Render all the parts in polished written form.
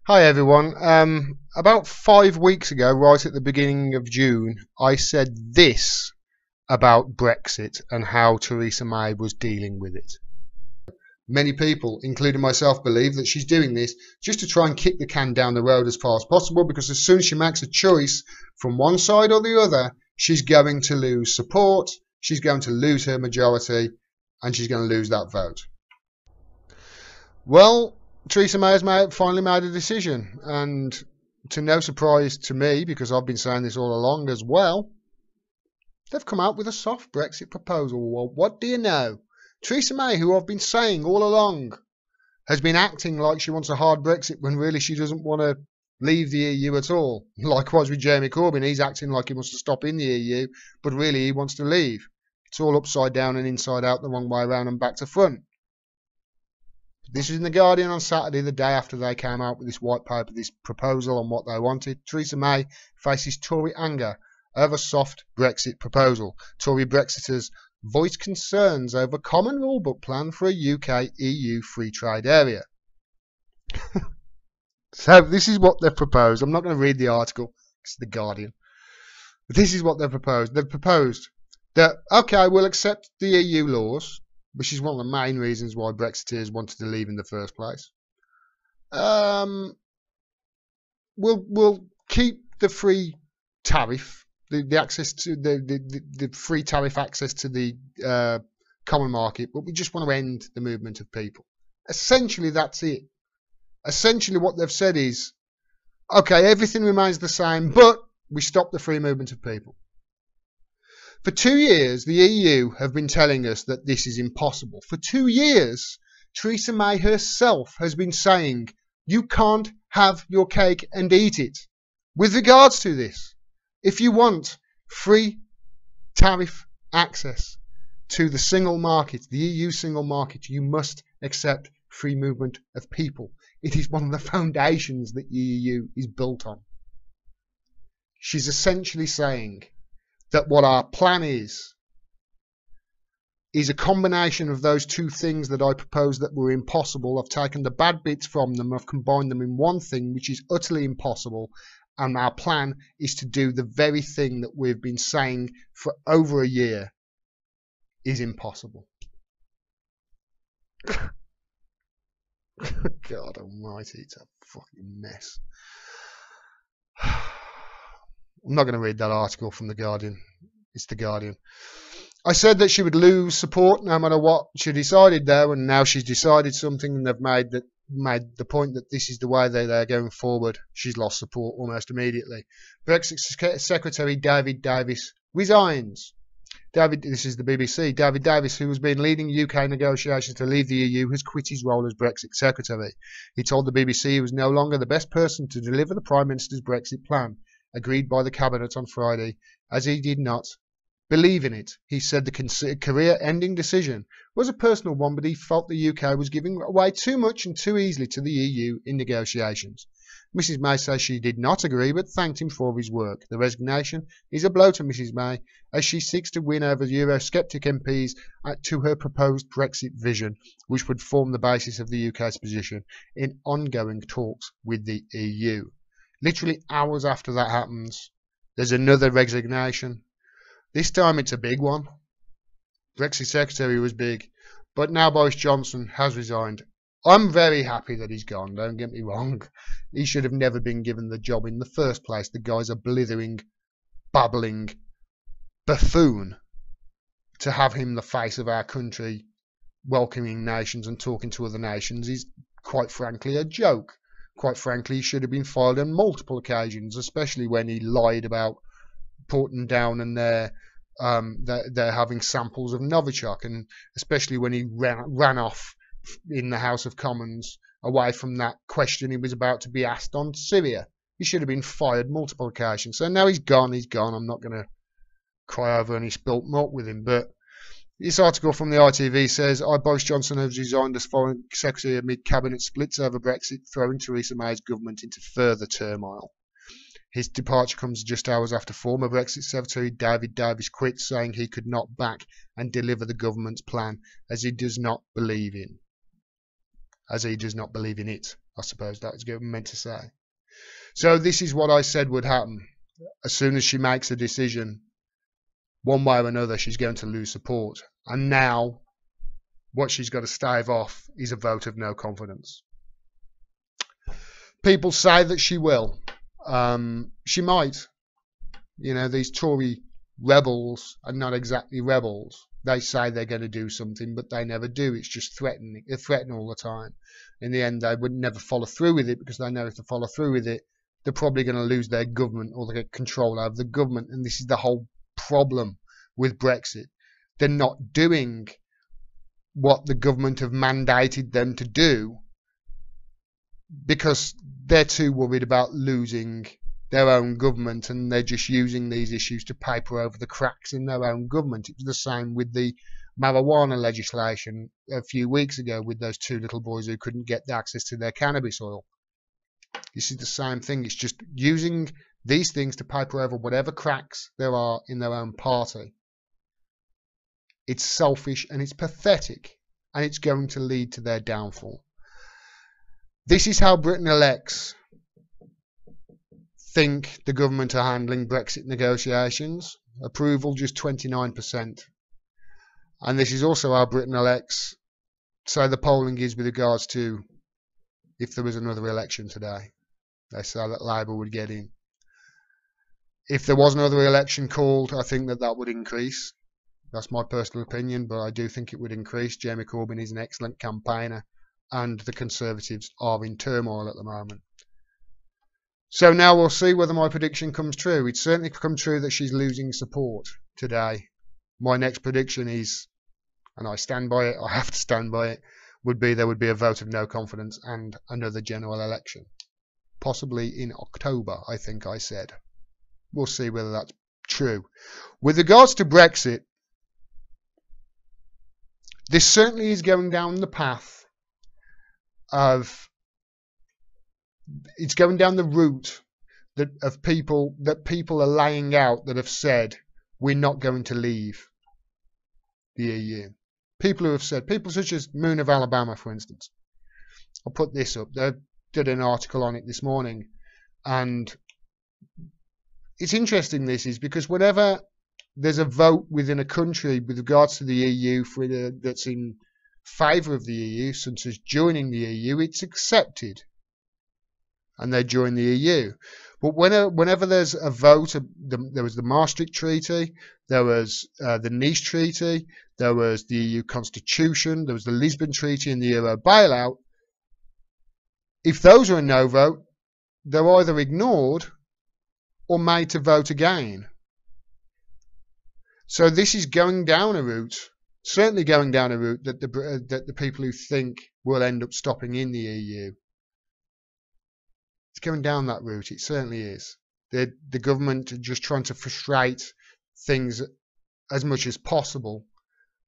Hi everyone. About 5 weeks ago, right at the beginning of June, I said this about Brexit and how Theresa May was dealing with it. Many people, including myself, believe that she's doing this just to try and kick the can down the road as far as possible, because as soon as she makes a choice from one side or the other, she's going to lose support, she's going to lose her majority, and she's going to lose that vote. Well, Theresa May has finally made a decision, and to no surprise to me, because I've been saying this all along as well, they've come out with a soft Brexit proposal. Well, what do you know? Theresa May, who I've been saying all along, has been acting like she wants a hard Brexit when really she doesn't want to leave the EU at all. Likewise with Jeremy Corbyn, he's acting like he wants to stop in the EU, but really he wants to leave. It's all upside down and inside out, the wrong way around and back to front. This was in The Guardian on Saturday, the day after they came out with this white paper, this proposal on what they wanted. Theresa May faces Tory anger over soft Brexit proposal. Tory Brexiters voiced concerns over common rulebook plan for a UK-EU free trade area. So this is what they've proposed. I'm not going to read the article. It's The Guardian. But this is what they've proposed. They've proposed that, okay, we'll accept the EU laws, which is one of the main reasons why Brexiteers wanted to leave in the first place. We'll keep the free tariff, the access to the free tariff access to the common market, but we just want to end the movement of people. Essentially, that's it. Essentially, what they've said is, okay, everything remains the same, but we stop the free movement of people. For 2 years, the EU have been telling us that this is impossible. For 2 years, Theresa May herself has been saying, you can't have your cake and eat it. With regards to this, if you want free tariff access to the single market, the EU single market, you must accept free movement of people. It is one of the foundations that the EU is built on. She's essentially saying that what our plan is a combination of those two things that I proposed that were impossible. I've taken the bad bits from them, I've combined them in one thing which is utterly impossible, and our plan is to do the very thing that we've been saying for over a year is impossible. God almighty, it's a fucking mess. I'm not going to read that article from The Guardian. It's The Guardian. I said that she would lose support no matter what she decided there, and now she's decided something, and they've made the point that this is the way they're going forward. She's lost support almost immediately. Brexit Secretary David Davis resigns. This is the BBC. David Davis, who has been leading UK negotiations to leave the EU, has quit his role as Brexit Secretary. He told the BBC he was no longer the best person to deliver the Prime Minister's Brexit plan, agreed by the Cabinet on Friday, as he did not believe in it. He said the career-ending decision was a personal one, but he felt the UK was giving away too much and too easily to the EU in negotiations. Mrs May says she did not agree, but thanked him for his work. The resignation is a blow to Mrs May as she seeks to win over Eurosceptic MPs to her proposed Brexit vision, which would form the basis of the UK's position in ongoing talks with the EU. Literally hours after that happens, there's another resignation. This time it's a big one. Brexit Secretary was big, but now Boris Johnson has resigned. I'm very happy that he's gone, don't get me wrong. He should have never been given the job in the first place. The guy's a blithering, babbling buffoon. To have him the face of our country, welcoming nations and talking to other nations, is quite frankly a joke. Quite frankly, he should have been fired on multiple occasions, especially when he lied about Porton Down and they're having samples of Novichok, and especially when he ran off in the House of Commons away from that question he was about to be asked on Syria. He should have been fired multiple occasions. So now he's gone. I'm not going to cry over any spilt milk with him. But this article from the ITV says, Boris Johnson has resigned as Foreign Secretary amid cabinet splits over Brexit, throwing Theresa May's government into further turmoil. His departure comes just hours after former Brexit Secretary David Davis quit, saying he could not back and deliver the government's plan as he does not believe in. as he does not believe in it. I suppose that's what I'm meant to say. So this is what I said would happen. As soon as she makes a decision, one way or another, she's going to lose support. And now, what she's got to stave off is a vote of no confidence. People say that she will. She might. You know, these Tory rebels are not exactly rebels. They say they're going to do something, but they never do. It's just threatening. They threaten all the time. In the end, they would never follow through with it, because they know if they follow through with it, they're probably going to lose their government, or they get control over the government. And this is the whole problem with Brexit. They're not doing what the government have mandated them to do because they're too worried about losing their own government, and they're just using these issues to paper over the cracks in their own government. It was the same with the marijuana legislation a few weeks ago with those two little boys who couldn't get access to their cannabis oil. This is the same thing. It's just using these things to paper over whatever cracks there are in their own party. It's selfish and it's pathetic, and it's going to lead to their downfall. This is how Britain elects think the government are handling Brexit negotiations. Approval just 29%. And this is also how Britain elects say the polling is with regards to if there was another election today. They say that Labour would get in. If there was another election called, I think that would increase. That's my personal opinion, but I do think it would increase. Jeremy Corbyn is an excellent campaigner, and the Conservatives are in turmoil at the moment. So now we'll see whether my prediction comes true. It's certainly come true that she's losing support today. My next prediction is, and I stand by it, I have to stand by it, would be there would be a vote of no confidence and another general election. Possibly in October, I think I said. We'll see whether that's true. With regards to Brexit, this certainly is going down the path of, it's going down the route that people are laying out that have said we're not going to leave the EU. People who have said, people such as Moon of Alabama, for instance. I'll put this up. They did an article on it this morning, and it's interesting. This is because whenever there's a vote within a country with regards to the EU that's in favour of the EU, such as joining the EU, it's accepted, and they join the EU. But whenever there's a vote, there was the Maastricht Treaty, there was the Nice Treaty, there was the EU Constitution, there was the Lisbon Treaty and the Euro bailout. If those are a no vote, they're either ignored or made to vote again. So this is going down a route, certainly going down a route that the people who think will end up stopping in the EU. It's going down that route. It certainly is. The government are just trying to frustrate things as much as possible,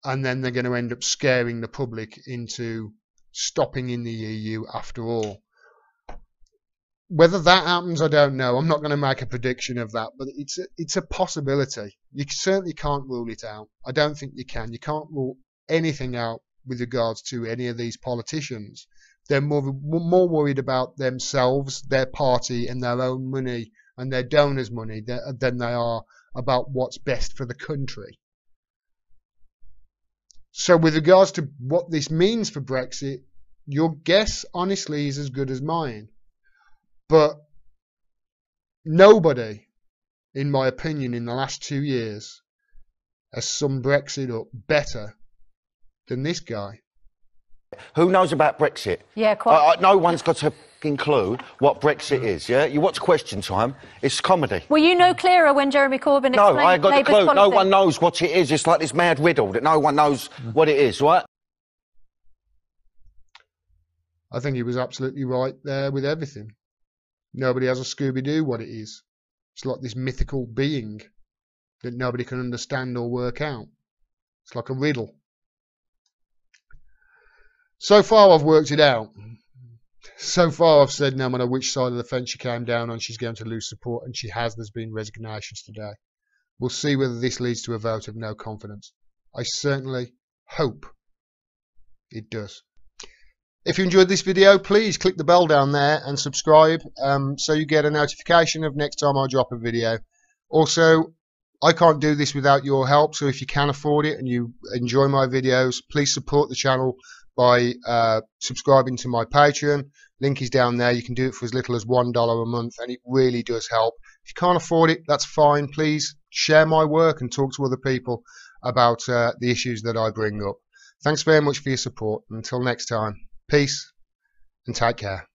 and then they're going to end up scaring the public into stopping in the EU after all. Whether that happens, I don't know. I'm not going to make a prediction of that, but it's a possibility. You certainly can't rule it out. I don't think you can. You can't rule anything out with regards to any of these politicians. They're more worried about themselves, their party, and their own money and their donors' money than they are about what's best for the country. So with regards to what this means for Brexit, your guess, honestly, is as good as mine. But nobody, in my opinion, in the last 2 years has summed Brexit up better than this guy. Who knows about Brexit? Yeah, quite. No one's got a fucking clue what Brexit is, yeah? You watch Question Time, it's comedy. Were you no clearer when Jeremy Corbyn explained No, I got Labour's the clue. policy? No one knows what it is. It's like this mad riddle that no one knows what it is, right? I think he was absolutely right there with everything. Nobody has a Scooby-Doo what it is. It's like this mythical being that nobody can understand or work out. It's like a riddle. So far I've worked it out. So far I've said no matter which side of the fence she came down on, she's going to lose support, and she has. There's been resignations today. We'll see whether this leads to a vote of no confidence. I certainly hope it does. If you enjoyed this video, please click the bell down there and subscribe so you get a notification of next time I drop a video. Also, I can't do this without your help, so if you can afford it and you enjoy my videos, please support the channel by subscribing to my Patreon. Link is down there. You can do it for as little as $1 a month, and it really does help. If you can't afford it, that's fine. Please share my work and talk to other people about the issues that I bring up. Thanks very much for your support. Until next time, peace and take care.